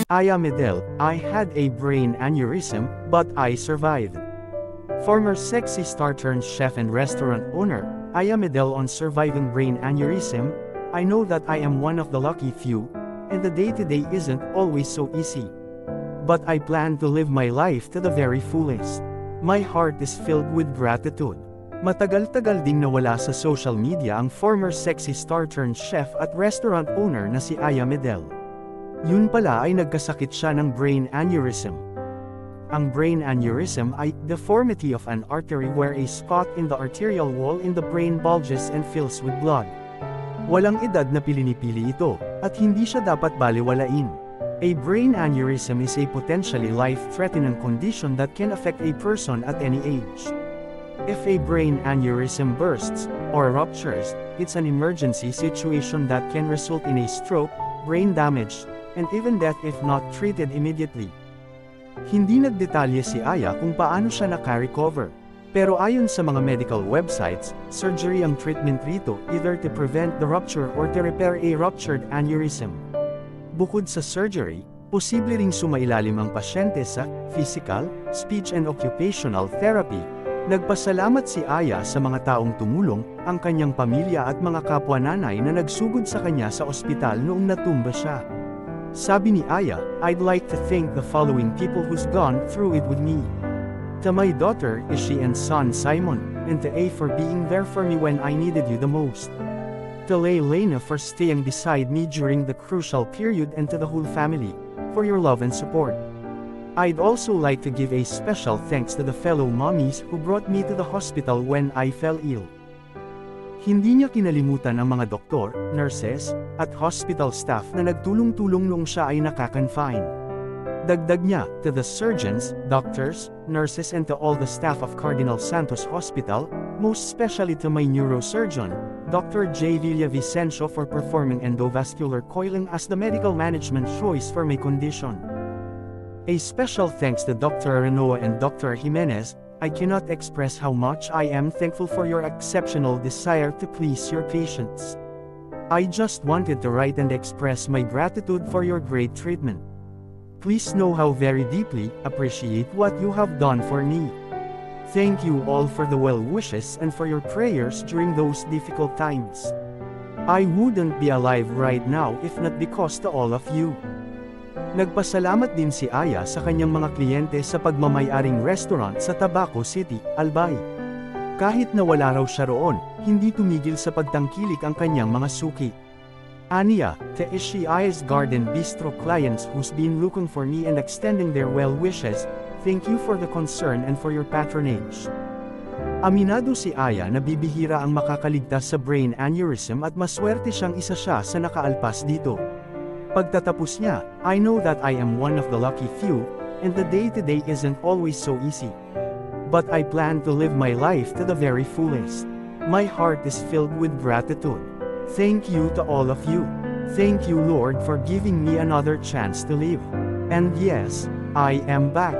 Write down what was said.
Aya Medel, I had a brain aneurysm, but I survived. Former sexy star turned chef and restaurant owner, Aya Medel on surviving brain aneurysm. I know that I am one of the lucky few, and the day-to-day isn't always so easy. But I plan to live my life to the very fullest. My heart is filled with gratitude. Matagal-tagal ding nawala sa social media ang former sexy star turned chef at restaurant owner na si Aya Medel. Yun pala ay nagkasakit siya ng brain aneurysm. Ang brain aneurysm ay deformity of an artery where a spot in the arterial wall in the brain bulges and fills with blood. Walang edad na pilinipili ito, at hindi siya dapat baliwalain. A brain aneurysm is a potentially life-threatening condition that can affect a person at any age. If a brain aneurysm bursts, or ruptures, it's an emergency situation that can result in a stroke, brain damage, and even death if not treated immediately. Hindi nagdetalye si Aya kung paano siya naka-recover. Pero ayon sa mga medical websites, surgery ang treatment rito, either to prevent the rupture or to repair a ruptured aneurysm. Bukod sa surgery, posible ring sumailalim ang pasyente sa physical, speech and occupational therapy. Nagpasalamat si Aya sa mga taong tumulong, ang kanyang pamilya at mga kapwa-nanay na nagsugod sa kanya sa ospital noong natumba siya. Sabi ni Aya, I'd like to thank the following people who's gone through it with me. To my daughter, Ishi and son Simon, and to A for being there for me when I needed you the most. To Lena for staying beside me during the crucial period, and to the whole family, for your love and support. I'd also like to give a special thanks to the fellow mommies who brought me to the hospital when I fell ill. Hindi niya kinalimutan ang mga doktor, nurses, at hospital staff na nagtulong-tulong noong siya ay nakakonfine. Dagdag niya, to the surgeons, doctors, nurses and to all the staff of Cardinal Santos Hospital, most especially to my neurosurgeon, Dr. J. Villavicencio for performing endovascular coiling as the medical management choice for my condition. A special thanks to Dr. Arenoa and Dr. Jimenez. I cannot express how much I am thankful for your exceptional desire to please your patients. I just wanted to write and express my gratitude for your great treatment. Please know how very deeply appreciate what you have done for me. Thank you all for the well wishes and for your prayers during those difficult times. I wouldn't be alive right now if not because to all of you. Nagpasalamat din si Aya sa kanyang mga kliyente sa pagmamayaring restaurant sa Tabaco City, Albay. Kahit na wala raw siya roon, hindi tumigil sa pagtangkilik ang kanyang mga suki. Aniya, to Ishi Aya's Garden Bistro clients who's been looking for me and extending their well wishes, thank you for the concern and for your patronage. Aminado si Aya na bibihira ang makakaligtas sa brain aneurysm at maswerte siyang isa siya sa nakaalpas dito. Pagtatapos niya, I know that I am one of the lucky few, and the day-to-day isn't always so easy. But I plan to live my life to the very fullest. My heart is filled with gratitude. Thank you to all of you. Thank you, Lord, for giving me another chance to live. And yes, I am back.